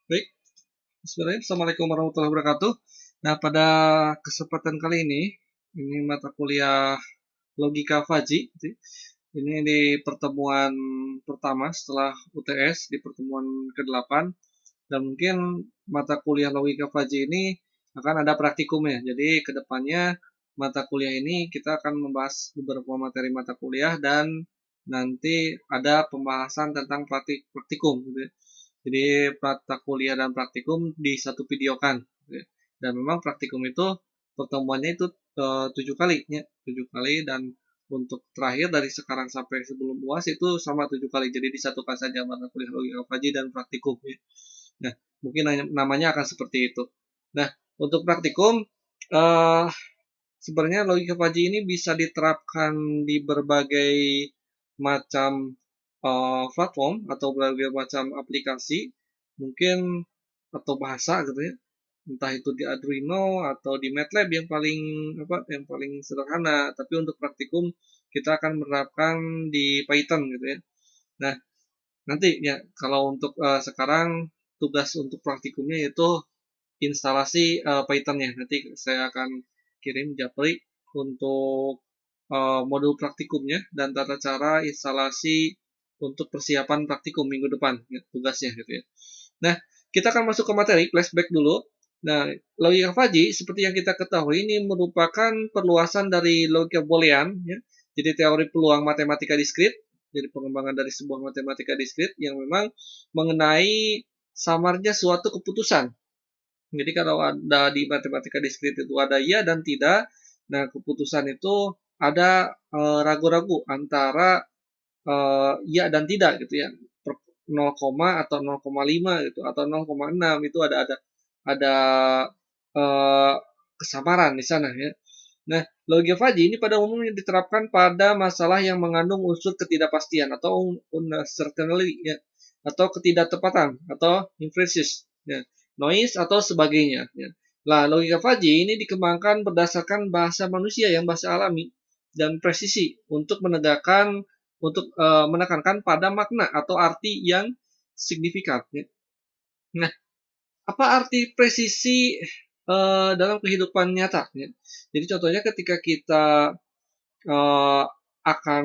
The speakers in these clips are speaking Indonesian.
Baik, bismillahirrahmanirrahim. Assalamualaikum warahmatullahi wabarakatuh. Nah, pada kesempatan kali ini mata kuliah Logika Faji. Ini di pertemuan pertama setelah UTS, di pertemuan ke-8. Dan mungkin mata kuliah Logika Faji ini akan ada praktikumnya. Jadi, kedepannya mata kuliah ini kita akan membahas beberapa materi mata kuliah dan nanti ada pembahasan tentang praktikum. Gitu ya. Jadi mata kuliah dan praktikum di satu videokan. Gitu ya. Dan memang praktikum itu pertemuannya itu 7 kali, ya, 7 kali, dan untuk terakhir dari sekarang sampai sebelum UAS itu sama 7 kali. Jadi disatukan saja mata kuliah logika Faji dan praktikum. Ya. Nah, mungkin namanya akan seperti itu. Nah, untuk praktikum, eh, sebenarnya logika Faji ini bisa diterapkan di berbagai macam platform atau berbagai macam aplikasi, mungkin atau bahasa gitu ya. Entah itu di Arduino atau di MATLAB yang paling sederhana, tapi untuk praktikum kita akan menerapkan di Python gitu ya. Nah, nanti ya kalau untuk sekarang tugas untuk praktikumnya itu instalasi Python-nya. Nanti saya akan kirim japri untuk modul praktikumnya dan tata cara instalasi untuk persiapan praktikum minggu depan, ya, tugasnya gitu ya. Nah, kita akan masuk ke materi, flashback dulu. Nah, logika Faji seperti yang kita ketahui ini merupakan perluasan dari logika Boolean, ya. Jadi teori peluang matematika diskrit, jadi pengembangan dari sebuah matematika diskrit yang memang mengenai samarnya suatu keputusan. Jadi kalau ada di matematika diskrit itu ada iya dan tidak. Nah, keputusan itu ada ragu-ragu antara iya dan tidak gitu ya. 0, atau 0,5 gitu atau 0,6 itu ada eh, kesamaran di sana ya. Nah, logika Faji ini pada umumnya diterapkan pada masalah yang mengandung unsur ketidakpastian atau uncertainty ya, atau ketidaktepatan atau inferences ya, noise atau sebagainya ya. Nah, logika Faji ini dikembangkan berdasarkan bahasa manusia yang bahasa alami dan presisi untuk menekankan pada makna atau arti yang signifikan ya. Nah, apa arti presisi dalam kehidupan nyata ya? Jadi contohnya ketika kita uh, akan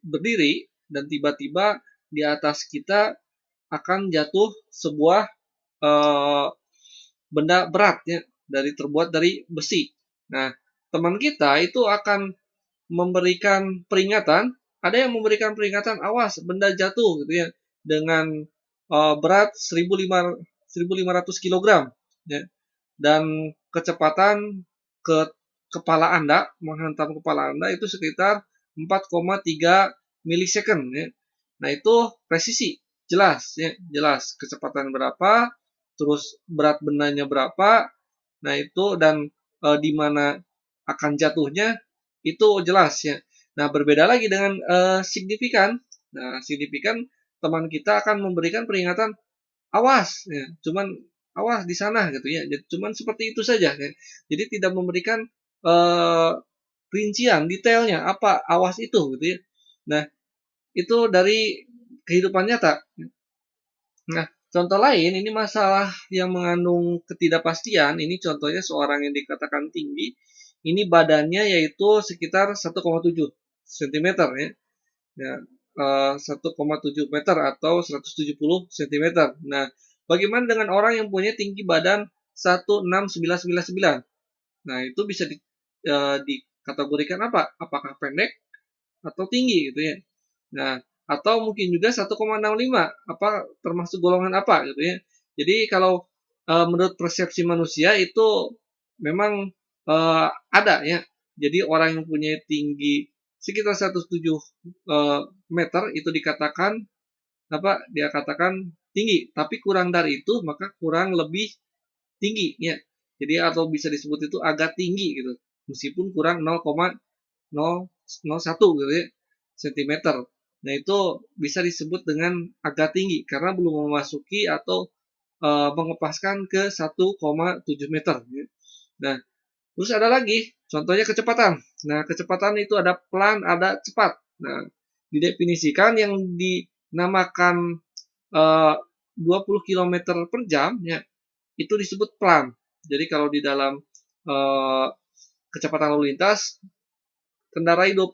berdiri dan tiba-tiba di atas kita akan jatuh sebuah uh, benda berat ya, terbuat dari besi. Nah, teman kita itu akan memberikan peringatan, ada yang memberikan peringatan awas benda jatuh gitu ya dengan berat 1500 kg ya, dan kecepatan ke kepala Anda menghantam kepala Anda itu sekitar 4,3 milisecond ya. Nah, itu presisi, jelas ya, jelas kecepatan berapa, terus berat bendanya berapa. Nah, itu dan di mana akan jatuhnya itu jelas ya. Nah, berbeda lagi dengan signifikan. Nah, signifikan teman kita akan memberikan peringatan awas ya. Cuman awas di sana gitu ya. Cuman seperti itu saja ya. Jadi tidak memberikan eh, rincian detailnya apa awas itu gitu ya. Nah, itu dari kehidupan nyata. Nah, contoh lain ini masalah yang mengandung ketidakpastian. Ini contohnya seorang yang dikatakan tinggi. Ini badannya yaitu sekitar 1,7 cm ya. Ya, 1,7 meter atau 170 cm. Nah, bagaimana dengan orang yang punya tinggi badan 16999? Nah, itu bisa dikategorikan apa? Apakah pendek atau tinggi gitu ya. Nah, atau mungkin juga 1,65 apa termasuk golongan apa gitu ya. Jadi kalau menurut persepsi manusia itu memang ada ya. Jadi orang yang punya tinggi sekitar 107 meter itu dikatakan apa? Dia katakan tinggi, tapi kurang dari itu maka kurang lebih tinggi ya. Jadi atau bisa disebut itu agak tinggi gitu. Meskipun kurang 0,001 gitu ya sentimeter. Nah, itu bisa disebut dengan agak tinggi karena belum memasuki atau mengepaskan ke 1,7 meter. Ya. Nah, terus ada lagi, contohnya kecepatan. Nah, kecepatan itu ada pelan, ada cepat. Nah, didefinisikan yang dinamakan uh, 20 km per jam ya, itu disebut pelan. Jadi kalau di dalam kecepatan lalu lintas kendarai 20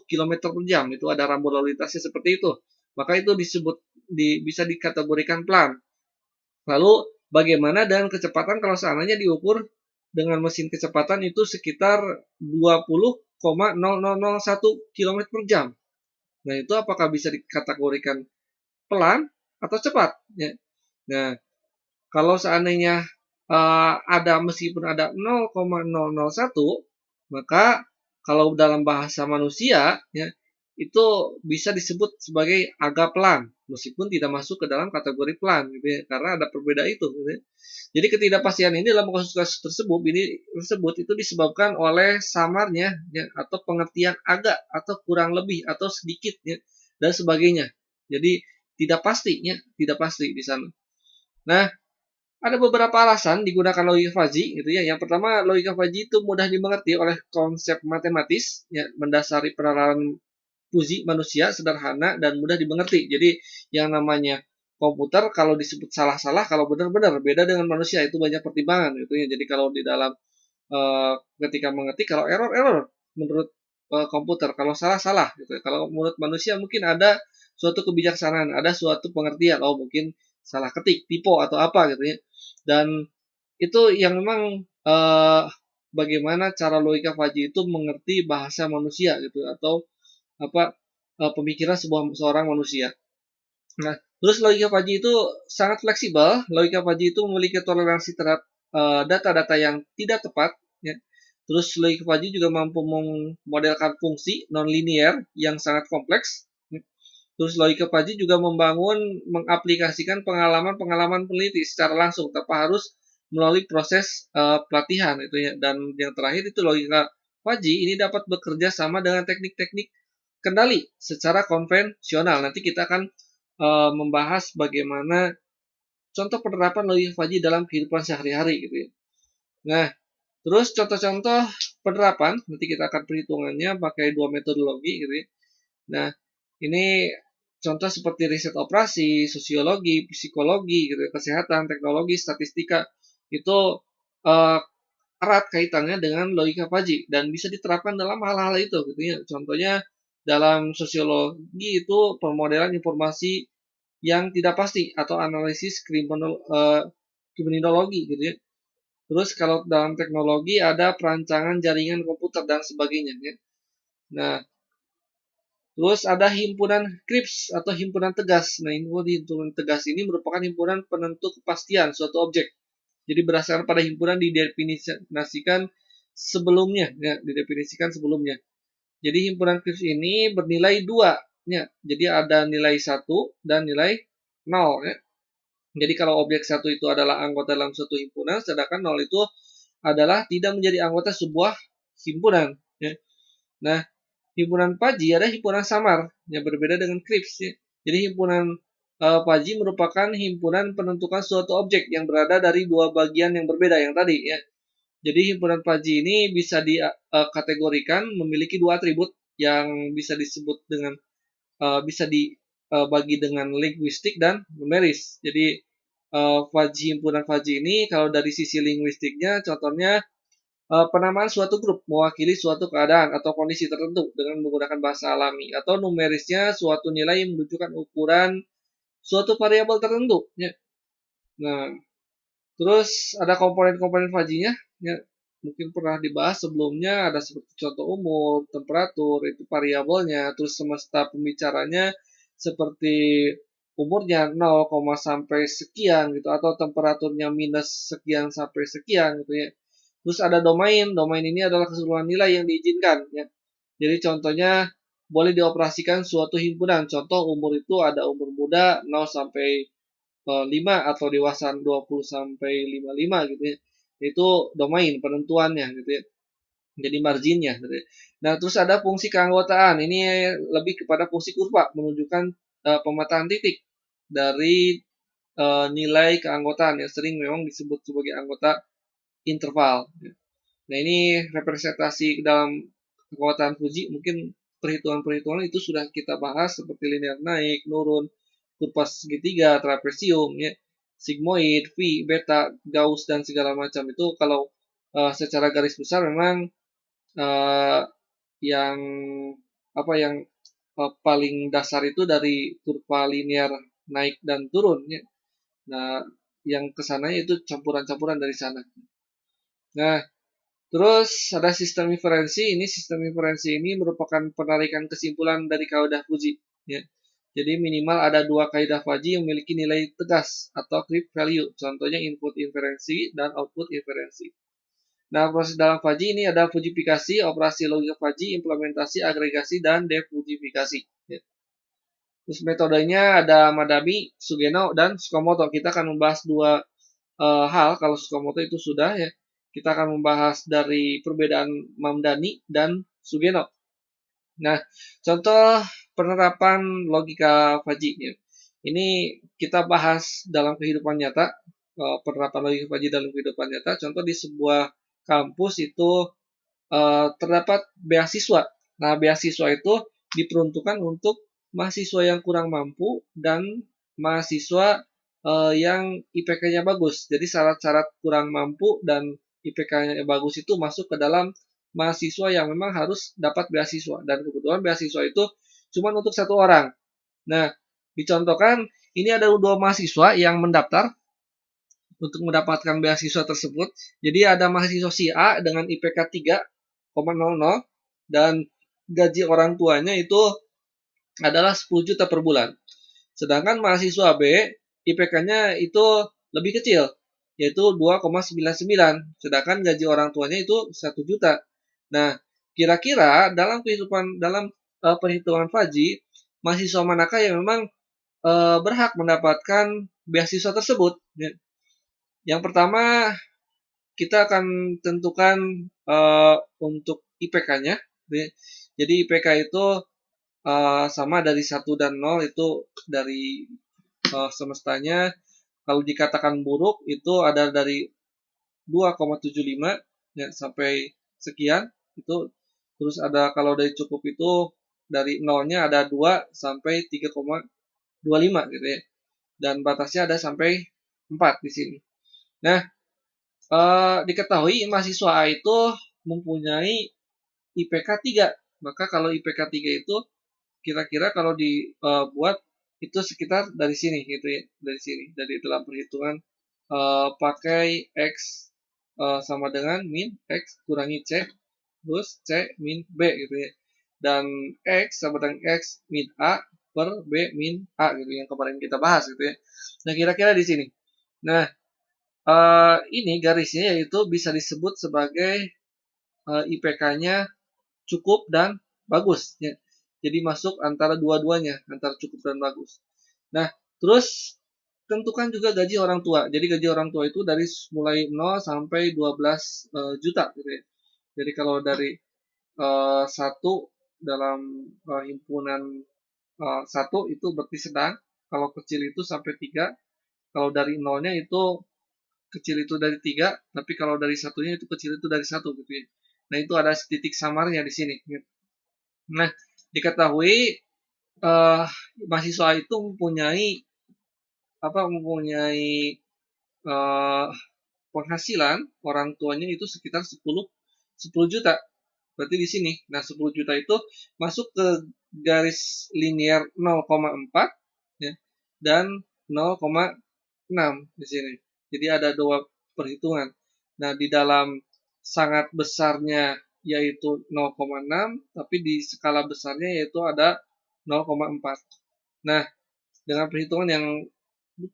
km per jam, itu ada rambu lalu lintasnya seperti itu. Maka itu bisa dikategorikan pelan. Lalu bagaimana dengan kecepatan kalau seandainya diukur dengan mesin kecepatan itu sekitar 20,0001 km per jam. Nah, itu apakah bisa dikategorikan pelan atau cepat? Ya. Nah, kalau seandainya meskipun ada 0,001, maka kalau dalam bahasa manusia ya, itu bisa disebut sebagai agak pelan meskipun tidak masuk ke dalam kategori pelan gitu ya, karena ada perbedaan itu gitu ya. Jadi ketidakpastian ini dalam kasus-kasus tersebut itu disebabkan oleh samarnya ya, atau pengertian agak atau kurang lebih atau sedikit ya, dan sebagainya. Jadi tidak pasti ya, tidak pasti di sana. Nah, ada beberapa alasan digunakan logika fuzzy gitu ya. Yang pertama, logika fuzzy itu mudah dimengerti oleh konsep matematis ya, mendasari penerapan fuzzy manusia sederhana dan mudah dimengerti. Jadi yang namanya komputer kalau disebut salah-salah, kalau benar-benar beda dengan manusia itu banyak pertimbangan gitu ya. Jadi kalau di dalam ketika mengetik, kalau error menurut komputer, kalau salah-salah gitu ya. Kalau menurut manusia mungkin ada suatu kebijaksanaan, ada suatu pengertian, oh mungkin salah ketik, typo atau apa gitu ya. Dan itu yang memang bagaimana cara logika fuzzy itu mengerti bahasa manusia gitu atau apa pemikiran seorang manusia. Nah, terus logika fuzzy itu sangat fleksibel. Logika fuzzy itu memiliki toleransi terhadap data-data yang tidak tepat. Ya. Terus logika fuzzy juga mampu memodelkan fungsi non-linear yang sangat kompleks. Ya. Terus logika fuzzy juga mengaplikasikan pengalaman-pengalaman peneliti secara langsung tanpa harus melalui proses pelatihan itu ya. Dan yang terakhir itu logika fuzzy ini dapat bekerja sama dengan teknik-teknik kendali secara konvensional. Nanti kita akan membahas bagaimana contoh penerapan logika fuzzy dalam kehidupan sehari-hari gitu ya. Nah, terus contoh-contoh penerapan nanti kita akan perhitungannya pakai dua metodologi gitu ya. Nah, ini contoh seperti riset operasi, sosiologi, psikologi gitu ya, kesehatan, teknologi, statistika itu erat kaitannya dengan logika fuzzy dan bisa diterapkan dalam hal-hal itu gitu ya. Contohnya dalam sosiologi itu pemodelan informasi yang tidak pasti atau analisis kriminologi gitu ya. Terus kalau dalam teknologi ada perancangan jaringan komputer dan sebagainya ya. Nah, terus ada himpunan CRISP atau himpunan tegas. Nah, himpunan tegas ini merupakan himpunan penentu kepastian suatu objek. Jadi berdasarkan pada himpunan didefinisikan sebelumnya ya, Jadi himpunan CRISP ini bernilai 2 ya. Jadi ada nilai 1 dan nilai 0 ya. Jadi kalau objek 1 itu adalah anggota dalam suatu himpunan, sedangkan 0 itu adalah tidak menjadi anggota sebuah himpunan. Ya. Nah, himpunan fuzzy ada himpunan samar yang berbeda dengan CRISP. Ya. Jadi himpunan fuzzy merupakan himpunan penentukan suatu objek yang berada dari dua bagian yang berbeda yang tadi. Ya. Jadi himpunan fuzzy ini bisa dikategorikan memiliki dua atribut yang bisa disebut dengan bisa dibagi dengan linguistik dan numeris. Jadi himpunan fuzzy ini kalau dari sisi linguistiknya contohnya penamaan suatu grup mewakili suatu keadaan atau kondisi tertentu dengan menggunakan bahasa alami atau numerisnya suatu nilai yang menunjukkan ukuran suatu variabel tertentu. Ya. Nah, terus ada komponen-komponen fuzzy-nya. Ya. Mungkin pernah dibahas sebelumnya, ada seperti contoh umur, temperatur, itu variabelnya, terus semesta pembicaranya seperti umurnya 0, sampai sekian gitu, atau temperaturnya minus sekian sampai sekian gitu ya. Terus ada domain ini adalah keseluruhan nilai yang diizinkan ya. Jadi contohnya boleh dioperasikan suatu himpunan, contoh umur itu ada umur muda 0 sampai 5 atau dewasa 20 sampai 55 gitu ya. Itu domain penentuannya gitu ya. Jadi marginnya gitu ya. Nah, terus ada fungsi keanggotaan. Ini lebih kepada fungsi kurva menunjukkan pemetaan titik dari nilai keanggotaan yang sering memang disebut sebagai anggota interval. Nah, ini representasi dalam kekuatan Fuji mungkin perhitungan-perhitungan itu sudah kita bahas seperti linear naik, nurun, kurva segitiga, trapesium, ya, sigmoid, phi, beta, Gauss, dan segala macam itu kalau secara garis besar memang uh, yang yang paling dasar itu dari kurva linear naik dan turun, ya. Nah, yang kesananya itu campuran-campuran dari sana. Nah, terus ada sistem inferensi. Ini sistem inferensi ini merupakan penarikan kesimpulan dari kaidah Fuzzy, ya. Jadi minimal ada dua kaidah Fuzzy yang memiliki nilai tegas atau creep value. Contohnya input inferensi dan output inferensi. Nah, proses dalam Fuzzy ini ada fujifikasi, operasi logika Fuzzy, implementasi, agregasi, dan defujifikasi. Ya. Terus metodenya ada Madami, Sugeno, dan Tsukamoto. Kita akan membahas dua hal. Kalau Tsukamoto itu sudah, ya. Kita akan membahas dari perbedaan Mamdani dan Sugeno. Nah, contoh penerapan logika Fuzzy, ya. Ini kita bahas dalam kehidupan nyata, penerapan logika Fuzzy dalam kehidupan nyata. Contoh di sebuah kampus itu terdapat beasiswa. Nah, beasiswa itu diperuntukkan untuk mahasiswa yang kurang mampu dan mahasiswa yang IPK-nya bagus. Jadi syarat-syarat kurang mampu dan IPK-nya bagus itu masuk ke dalam mahasiswa yang memang harus dapat beasiswa. Dan kebetulan beasiswa itu cuma untuk satu orang. Nah, dicontohkan ini ada dua mahasiswa yang mendaftar untuk mendapatkan beasiswa tersebut. Jadi ada mahasiswa si A dengan IPK 3,00 dan gaji orang tuanya itu adalah 10 juta per bulan. Sedangkan mahasiswa B IPK-nya itu lebih kecil, yaitu 2,99. Sedangkan gaji orang tuanya itu 1 juta. Nah, kira-kira dalam perhitungan Fuzzy, mahasiswa manakah yang memang berhak mendapatkan beasiswa tersebut? Yang pertama, kita akan tentukan untuk IPK-nya. Jadi IPK itu sama dari 1 dan 0 itu dari semestanya. Kalau dikatakan buruk itu ada dari 2,75 ya, sampai sekian itu. Terus ada kalau dari cukup itu dari 0-nya ada 2 sampai 3,25 gitu ya. Dan batasnya ada sampai 4 di sini. Nah, diketahui mahasiswa A itu mempunyai IPK 3. Maka kalau IPK 3 itu kira-kira kalau dibuat itu sekitar dari sini gitu ya, dari sini. Dari dalam perhitungan pakai X sama dengan min X kurangi C plus C min B gitu ya. Dan X sama dengan X min A per B min A gitu yang kemarin kita bahas gitu ya. Nah, kira-kira di sini. Nah, ini garisnya yaitu bisa disebut sebagai IPK-nya cukup dan bagus. Ya. Jadi masuk antara dua-duanya, antara cukup dan bagus. Nah, terus tentukan juga gaji orang tua. Jadi gaji orang tua itu dari mulai 0 sampai 12 juta gitu ya. Jadi kalau dari 1 dalam himpunan 1 itu berarti sedang, kalau kecil itu sampai 3, kalau dari 0-nya itu kecil itu dari 3, tapi kalau dari satunya itu kecil itu dari 1 gitu ya. Nah, itu ada titik samarnya di sini. Nah, diketahui mahasiswa itu mempunyai penghasilan orang tuanya itu sekitar 10 juta. Berarti di sini. Nah, 10 juta itu masuk ke garis linear 0,4 ya, dan 0,6 di sini. Jadi ada dua perhitungan. Nah, di dalam sangat besarnya yaitu 0,6, tapi di skala besarnya yaitu ada 0,4. Nah, dengan perhitungan yang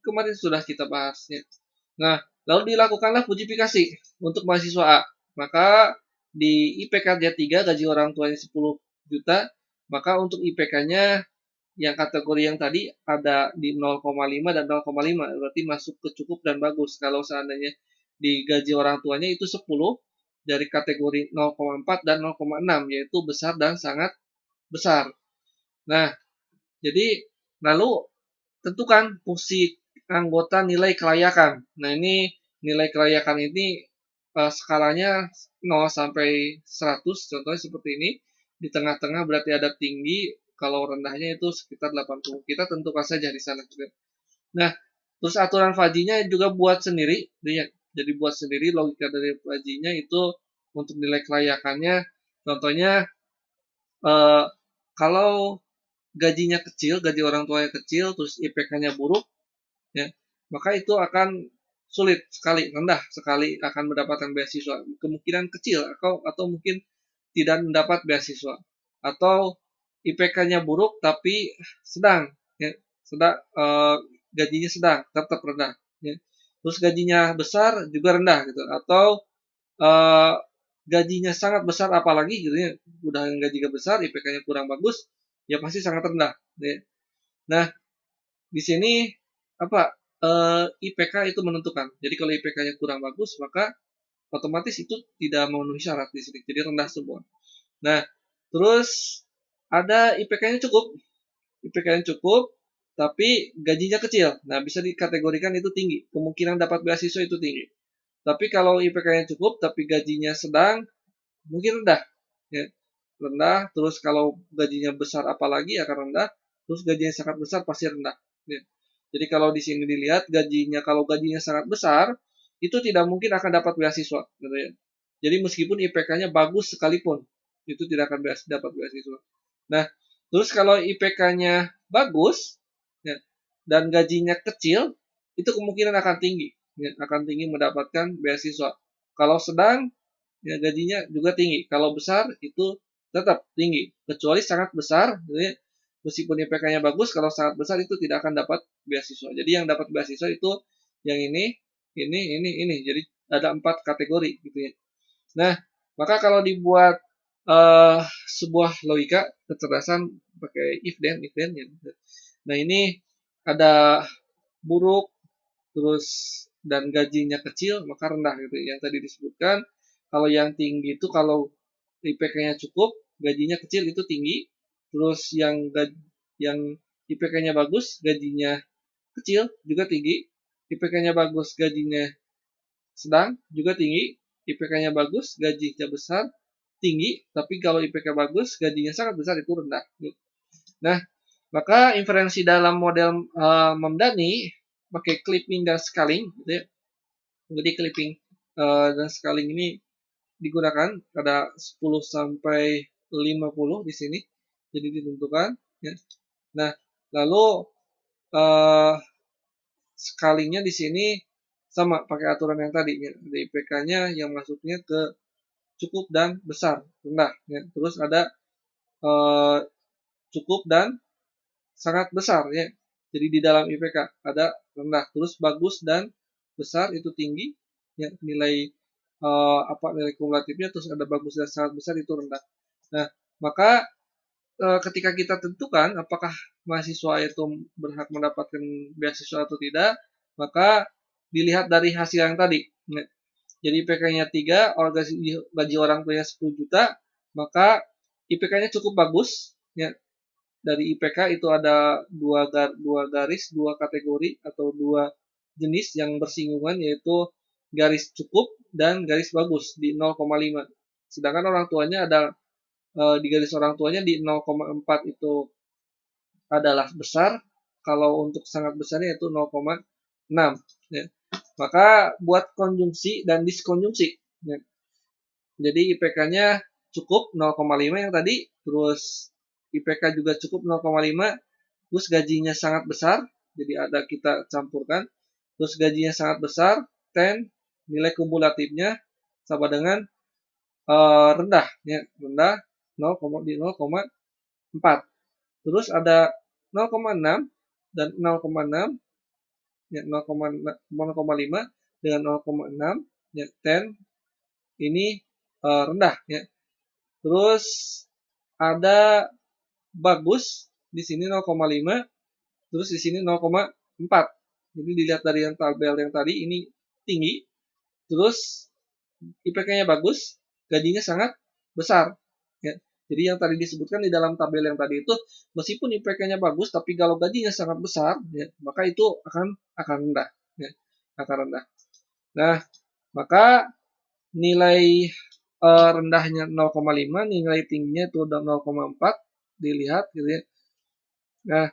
kemarin sudah kita bahas ya. Nah, lalu dilakukanlah fujifikasi untuk mahasiswa A. Maka di IPK-nya 3, gaji orang tuanya 10 juta, maka untuk IPK-nya yang kategori yang tadi ada di 0,5 dan 0,5, berarti masuk ke cukup dan bagus. Kalau seandainya di gaji orang tuanya itu 10 dari kategori 0,4 dan 0,6, yaitu besar dan sangat besar. Nah, jadi lalu tentukan fungsi anggota nilai kelayakan. Nah, ini nilai kelayakan ini skalanya 0 sampai 100, contohnya seperti ini. Di tengah-tengah berarti ada tinggi, kalau rendahnya itu sekitar 80. Kita tentukan saja di sana. Nah, terus aturan Fuzzy-nya juga buat sendiri, lihat. Jadi buat sendiri logika dari Fuzzy-nya itu untuk nilai kelayakannya. Contohnya kalau gajinya kecil, gaji orang tuanya kecil, terus IPK-nya buruk, ya, maka itu akan sulit sekali, rendah sekali akan mendapatkan beasiswa. Kemungkinan kecil atau mungkin tidak mendapat beasiswa. Atau IPK-nya buruk tapi sedang, ya, sedang gajinya sedang, tetap rendah. Ya. Terus gajinya besar juga rendah gitu. Atau uh, gajinya sangat besar apalagi gitu ya, udah gajinya besar, IPK-nya kurang bagus, ya pasti sangat rendah. Ya. Nah, di sini apa IPK itu menentukan. Jadi kalau IPK-nya kurang bagus, maka otomatis itu tidak memenuhi syarat di sini. Jadi rendah semua. Nah, terus ada IPK-nya cukup. IPK-nya cukup, tapi gajinya kecil. Nah, bisa dikategorikan itu tinggi. Kemungkinan dapat beasiswa itu tinggi. Tapi kalau IPK-nya cukup, tapi gajinya sedang, mungkin rendah. Ya, rendah. Terus kalau gajinya besar apalagi akan rendah. Terus gajinya sangat besar pasti rendah. Ya. Jadi kalau di sini dilihat kalau gajinya sangat besar, itu tidak mungkin akan dapat beasiswa. Gitu ya. Jadi meskipun IPK-nya bagus sekalipun, itu tidak akan dapat beasiswa. Nah, terus kalau IPK-nya bagus, ya, dan gajinya kecil, itu kemungkinan akan tinggi, ya, akan tinggi mendapatkan beasiswa. Kalau sedang, ya, gajinya juga tinggi. Kalau besar, itu tetap tinggi. Kecuali sangat besar, ya, meskipun IPK-nya bagus, kalau sangat besar itu tidak akan dapat beasiswa. Jadi yang dapat beasiswa itu yang ini. Jadi ada 4 kategori gitu ya. Nah, maka kalau dibuat sebuah logika kecerdasan pakai if then ya. Nah, ini ada buruk terus dan gajinya kecil maka rendah gitu. Yang tadi disebutkan kalau yang tinggi itu kalau IPK-nya cukup, gajinya kecil itu tinggi. Terus yang IPK-nya bagus, gajinya kecil juga tinggi. IPK-nya bagus, gajinya sedang juga tinggi. IPK-nya bagus, gajinya besar, tinggi. Tapi kalau IPK bagus, gajinya sangat besar itu rendah. Nah, maka inferensi dalam model Mamdani pakai clipping dan scaling, gitu ya. Jadi clipping dan scaling ini digunakan ada 10 sampai 50 di sini. Jadi ditentukan. Ya. Nah, lalu scalingnya di sini sama pakai aturan yang tadi. Ya. IPK-nya yang masuknya ke cukup dan besar, rendah. Ya. Terus ada cukup dan sangat besar ya. Jadi di dalam IPK ada rendah, terus bagus dan besar itu tinggi ya, nilai nilai kumulatifnya, terus ada bagus dan sangat besar itu rendah. Nah, maka ketika kita tentukan apakah mahasiswa itu berhak mendapatkan beasiswa atau tidak, maka dilihat dari hasil yang tadi. Ya. Jadi IPK-nya 3, gaji orang tuanya 10 juta, maka IPK-nya cukup bagus ya. Dari IPK itu ada dua garis, dua kategori atau dua jenis yang bersinggungan, yaitu garis cukup dan garis bagus di 0,5. Sedangkan orang tuanya ada di garis orang tuanya di 0,4 itu adalah besar. Kalau untuk sangat besarnya itu 0,6. Ya. Maka buat konjungsi dan diskonjungsi. Ya. Jadi IPK-nya cukup 0,5 yang tadi, terus IPK juga cukup 0,5, terus gajinya sangat besar, jadi ada kita campurkan, terus gajinya sangat besar, 10, nilai kumulatifnya sama dengan rendah, ya, rendah 0,4. Terus ada 0,6 dan 0,6, ya, 0,5 dengan 0,6, ya, 10 ini rendah, ya. Terus ada bagus di sini 0,5, terus di sini 0,4. Jadi dilihat dari yang tabel yang tadi ini tinggi, terus IPK-nya bagus, gajinya sangat besar. Ya. Jadi yang tadi disebutkan di dalam tabel yang tadi itu, meskipun IPK-nya bagus, tapi kalau gajinya sangat besar, ya, maka itu akan rendah, ya, akan rendah. Nah, maka nilai rendahnya 0,5, nilai tingginya itu 0,4, dilihat gitu ya. Nah,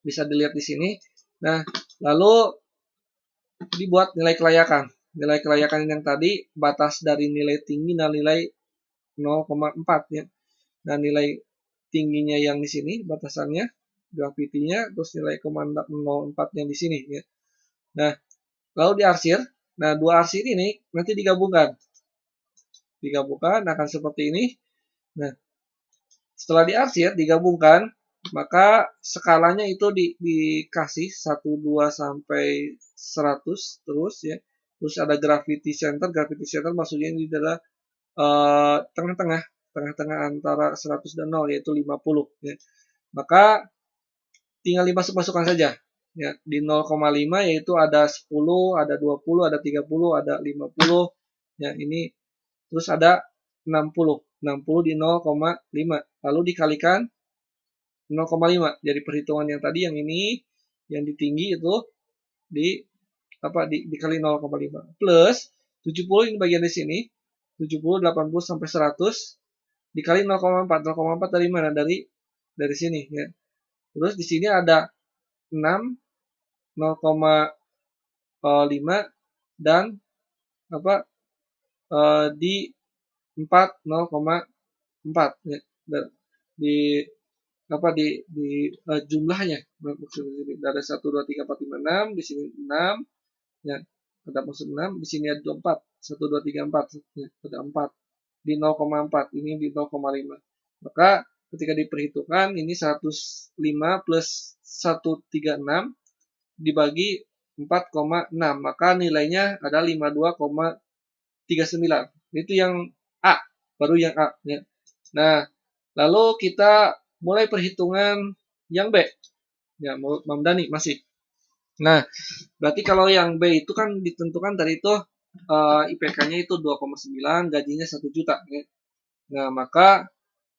bisa dilihat di sini. Nah, lalu dibuat nilai kelayakan. Nilai kelayakan yang tadi batas dari nilai tinggi dan nilai 0,4 ya. Nah, nilai tingginya yang di sini batasannya, gravitinya, terus nilai 0,04 yang di sini ya. Nah, lalu diarsir. Nah, dua arsir ini nanti digabungkan. Digabungkan akan seperti ini. Nah, setelah diarsir, digabungkan, maka skalanya itu dikasih 1, 2, sampai 100 terus ya. Terus ada gravity center. Gravity center maksudnya ini adalah tengah-tengah. Tengah-tengah antara 100 dan 0, yaitu 50 ya. Maka tinggal dimasuk-masukkan saja. Ya, di 0,5 yaitu ada 10, ada 20, ada 30, ada 50. Ya, ini terus ada 60. 60 di 0,5. Lalu dikalikan 0,5. Jadi perhitungan yang tadi yang ini yang di tinggi itu dikali 0,5 plus 70 ini bagian di sini. 70, 80 sampai 100 dikali 0,4. 0,4 dari mana? Dari sini ya. Terus di sini ada 6, 0,5 dan di 4, 0,4 ya. Di jumlahnya maksudnya ada 1, 2, 3, 4, 5, 6 di sini 6 ya, ada maksud 6 di sini ada 4, 1, 2, 3, 4 ya, ada 4 di 0,4, ini di 0,5. Maka ketika diperhitungkan ini 105 plus 136 dibagi 4,6, maka nilainya ada 52,39. Itu yang A, baru yang A ya. Nah, lalu kita mulai perhitungan yang B. Ya, menurut Mamdani masih. Nah, berarti kalau yang B itu kan ditentukan tadi itu IPK-nya itu 2,9, gajinya 1 juta. Ya. Nah, maka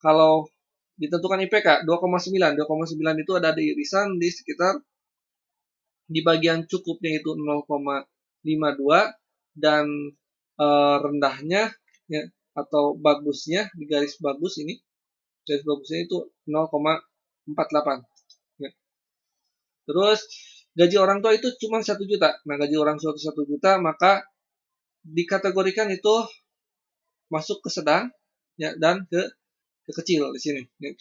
kalau ditentukan IPK 2,9, 2,9 itu ada di irisan di sekitar di bagian cukupnya itu 0,52 dan rendahnya ya, atau bagusnya di garis bagus ini. Garis bagusnya itu 0,48 ya. Terus gaji orang tua itu cuma 1 juta. Nah, gaji orang tua 1 juta maka dikategorikan itu masuk ke sedang ya dan ke kecil di sini ya.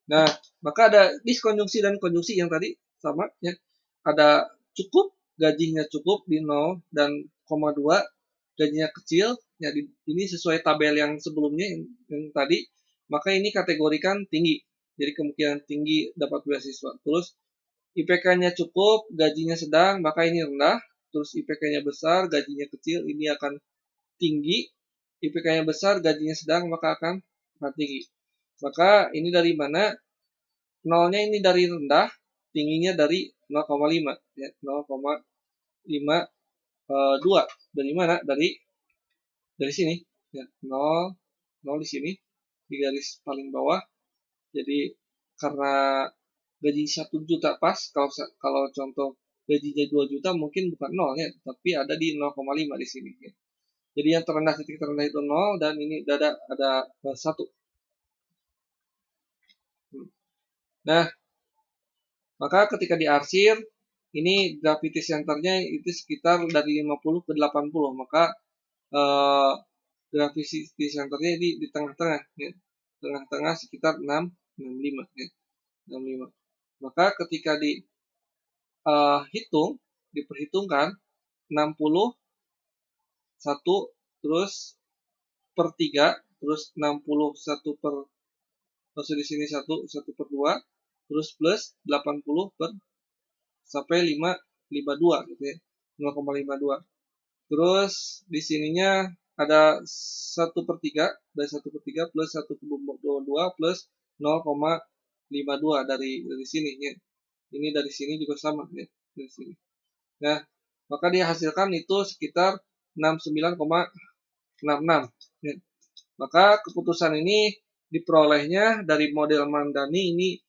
Nah, maka ada diskonjungsi dan konjungsi yang tadi sama ya. Ada cukup, gajinya cukup di 0 dan 0,2, gajinya kecil ya, ini sesuai tabel yang sebelumnya yang tadi, maka ini kategorikan tinggi. Jadi kemungkinan tinggi dapat beasiswa. Terus IPK-nya cukup, gajinya sedang, maka ini rendah. Terus IPK-nya besar, gajinya kecil, ini akan tinggi. IPK-nya besar, gajinya sedang, maka akan tinggi. Maka ini dari mana? Nolnya ini dari rendah, tingginya dari 0,5 ya, 0,52. Dari mana? Dari sini ya, 0 di sini di garis paling bawah. Jadi karena gaji 1 juta pas, kalau contoh gajinya 2 juta mungkin bukan 0 ya, tapi ada di 0,5 di sini ya. Jadi yang terendah, titik terendah itu 0 dan ini ada 1. Nah, maka ketika diarsir ini gravity centernya itu sekitar dari 50 ke 80, maka gravity centernya di tengah-tengah ya. Tengah-tengah sekitar 65 ya. 65. Maka ketika diperhitungkan 60 1 terus per 3 terus 61 per maksud di sini 1 per 2 terus plus 80 per sampai 5,52 gitu ya. 0,52. Terus di sininya ada 1 per 3, dari 1 per 3 plus 1 per 2 plus 0,52 dari sini ya. Ini dari sini juga sama ya, dari sini. Nah, maka dihasilkan itu sekitar 69,66 ya. Maka keputusan ini diperolehnya dari model Mamdani ini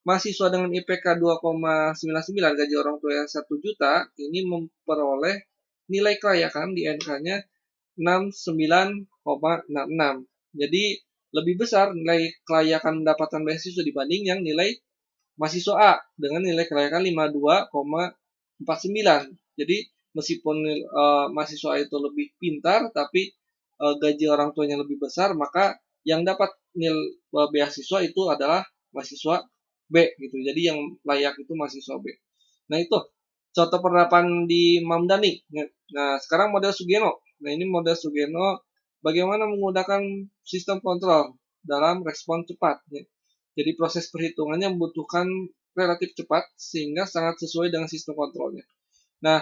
mahasiswa dengan IPK 2,99 gaji orang tua yang 1 juta ini memperoleh nilai kelayakan di NK-nya 69,66. Jadi lebih besar nilai kelayakan mendapatkan beasiswa dibanding yang nilai mahasiswa A dengan nilai kelayakan 52,49. Jadi meskipun mahasiswa A itu lebih pintar, tapi gaji orang tuanya lebih besar, maka yang dapat nilai beasiswa itu adalah mahasiswa B gitu. Jadi yang layak itu mahasiswa B. Nah itu contoh penerapan di Mamdani. Nah sekarang model Sugeno. Nah ini model Sugeno bagaimana menggunakan sistem kontrol dalam respon cepat. Jadi proses perhitungannya membutuhkan relatif cepat sehingga sangat sesuai dengan sistem kontrolnya. Nah,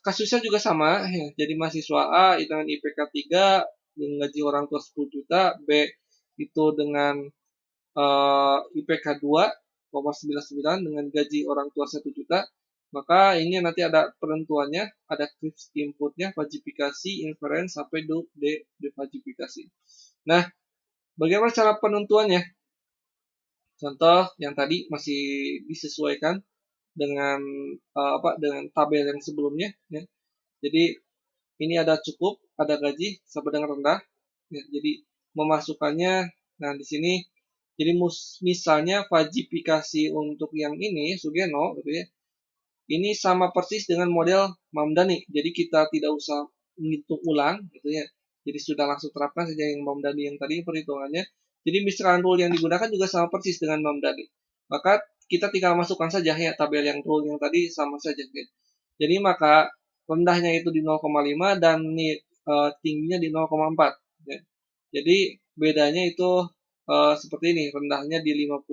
kasusnya juga sama, ya. Jadi mahasiswa A dengan IPK 3 dengan gaji orang tua 10 juta, B itu dengan IPK 2,99 dengan gaji orang tua 1 juta, maka ini nanti ada penentuannya, ada krips inputnya, fajifikasi, inference, sampai defajifikasi. Nah, bagaimana cara penentuannya? Contoh yang tadi masih disesuaikan dengan dengan tabel yang sebelumnya, ya. Jadi ini ada cukup, ada gaji sampai dengan rendah, ya. Jadi memasukkannya, nah di sini jadi misalnya fajifikasi untuk yang ini Sugeno gitu ya. Ini sama persis dengan model Mamdani. Jadi kita tidak usah menghitung ulang gitu ya. Jadi sudah langsung terapkan saja yang Mamdani yang tadi perhitungannya. Jadi misalkan rule yang digunakan juga sama persis dengan Mamdani. Maka kita tinggal masukkan saja ya tabel yang rule yang tadi sama saja. Ya. Jadi maka rendahnya itu di 0,5 dan tingginya di 0,4. Ya. Jadi bedanya itu seperti ini, rendahnya di 50,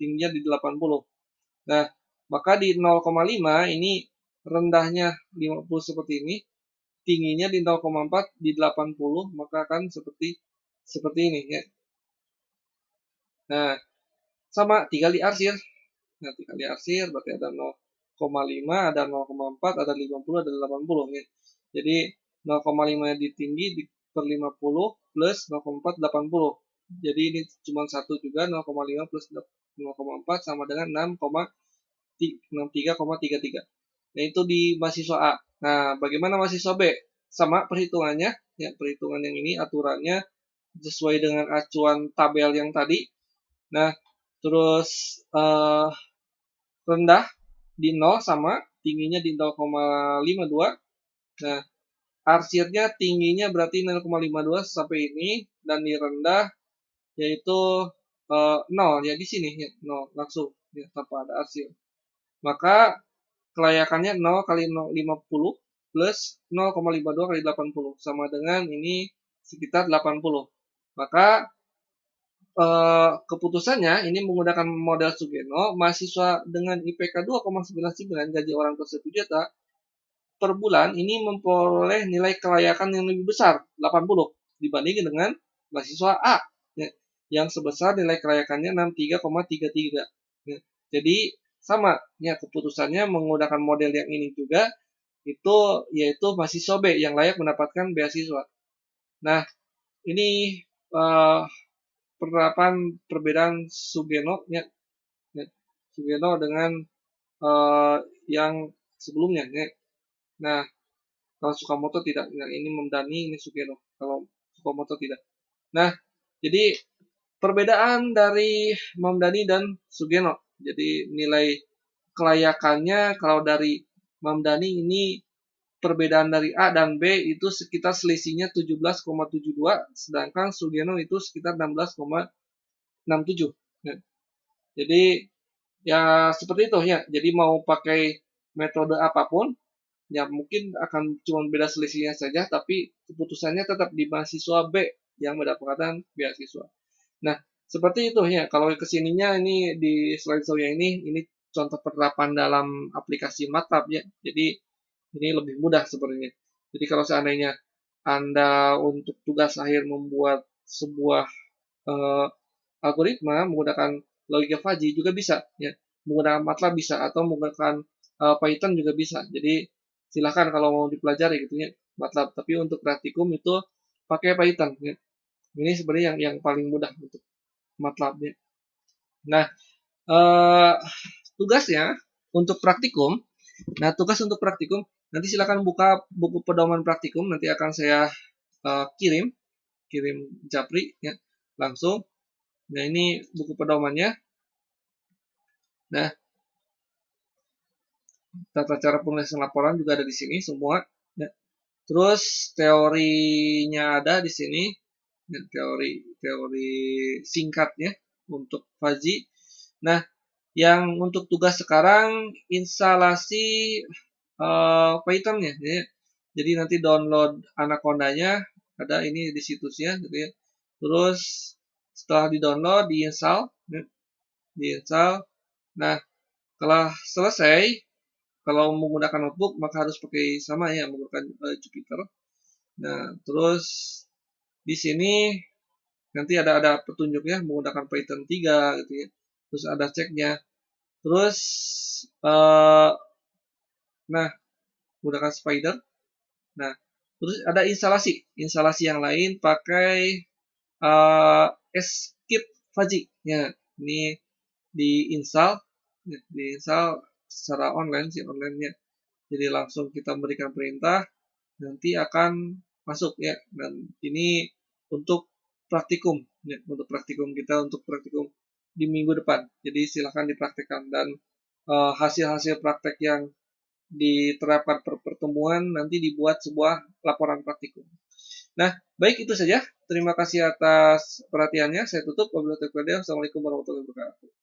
tingginya di 80. Nah, maka di 0,5 ini rendahnya 50 seperti ini, tingginya di 0,4 di 80, maka akan seperti ini ya. Nah, sama tinggal diarsir. Nah, tinggal diarsir berarti ada 0,5, ada 0,4, ada 50, ada 80 ya. Jadi 0,5 di tinggi per 50 plus 0,4 80. Jadi ini cuma satu juga, 0,5 plus 0,4 sama dengan 63,33. Nah, itu di mahasiswa A. Nah, bagaimana mahasiswa B? Sama perhitungannya, ya, perhitungan yang ini aturannya sesuai dengan acuan tabel yang tadi. Nah, terus rendah di 0 sama, tingginya di 0,52. Nah, arsirnya tingginya berarti 0,52 sampai ini, dan di rendah yaitu 0 ya di sini ya, 0 langsung ya, tanpa ada arsir. Maka kelayakannya 0 kali 50 plus 0,52 kali 80 sama dengan ini sekitar 80. Maka keputusannya ini menggunakan model Sugeno, mahasiswa dengan IPK 2,99 gaji orang tua 1 juta per bulan ini memperoleh nilai kelayakan yang lebih besar 80 dibandingkan dengan mahasiswa A ya, yang sebesar nilai kelayakannya 63,33 ya. Jadi sama ya, keputusannya menggunakan model yang ini juga, itu yaitu mahasiswa B yang layak mendapatkan beasiswa. Nah, ini penerapan perbedaan Sugeno ya, Sugeno dengan yang sebelumnya ya. Nah, kalau Sukamoto tidak, nah, ini Mamdani, ini Sugeno. Kalau Sukamoto tidak. Nah, jadi perbedaan dari Mamdani dan Sugeno. Jadi nilai kelayakannya kalau dari Mamdani ini perbedaan dari A dan B itu sekitar selisihnya 17,72, sedangkan Sugeno itu sekitar 16,67. Ya. Jadi ya seperti itu ya. Jadi mau pakai metode apapun, ya mungkin akan cuma beda selisihnya saja, tapi keputusannya tetap di mahasiswa B yang mendapatkan beasiswa. Nah, seperti itu ya. Kalau kesininya ini di slideshow yang ini contoh penerapan dalam aplikasi MATLAB ya. Jadi ini lebih mudah sebenarnya. Jadi kalau seandainya Anda untuk tugas akhir membuat sebuah algoritma menggunakan logika fuzzy juga bisa ya. Menggunakan MATLAB bisa atau menggunakan Python juga bisa. Jadi silahkan kalau mau dipelajari gitu ya MATLAB. Tapi untuk praktikum itu pakai Python ya. Ini sebenarnya yang paling mudah untuk MATLAB ya. Nah, tugasnya untuk praktikum. Nah, tugas untuk praktikum nanti silakan buka buku pedoman praktikum, nanti akan saya kirim kirim japri ya langsung. Nah, ini buku pedomannya. Nah, tata cara penulisan laporan juga ada di sini semua ya. Terus teorinya ada di sini ya, teori singkatnya untuk Faji. Nah, yang untuk tugas sekarang instalasi Python-nya ya. Jadi nanti download Anaconda-nya ada ini di situsnya gitu ya. Terus setelah di-download, diinstal ya. Diinstal. Nah, setelah selesai, kalau menggunakan notebook maka harus pakai sama ya menggunakan Jupyter. Nah, terus di sini nanti ada petunjuknya menggunakan Python 3 gitu ya. Terus ada ceknya. Terus nah, menggunakan Spider. Nah, terus ada instalasi yang lain pakai Escape Faji. Ya, ini diinstal, ya, diinstal secara online sih onlinenya. Jadi langsung kita memberikan perintah, nanti akan masuk ya. Dan ini untuk praktikum, ya, untuk praktikum kita untuk praktikum di minggu depan. Jadi silahkan dipraktikkan dan hasil-hasil praktek yang diterapkan per pertemuan nanti dibuat sebuah laporan praktikum. Nah, baik itu saja. Terima kasih atas perhatiannya. Saya tutup. Wabillahi taufiq wal hidayah. Assalamualaikum warahmatullahi wabarakatuh.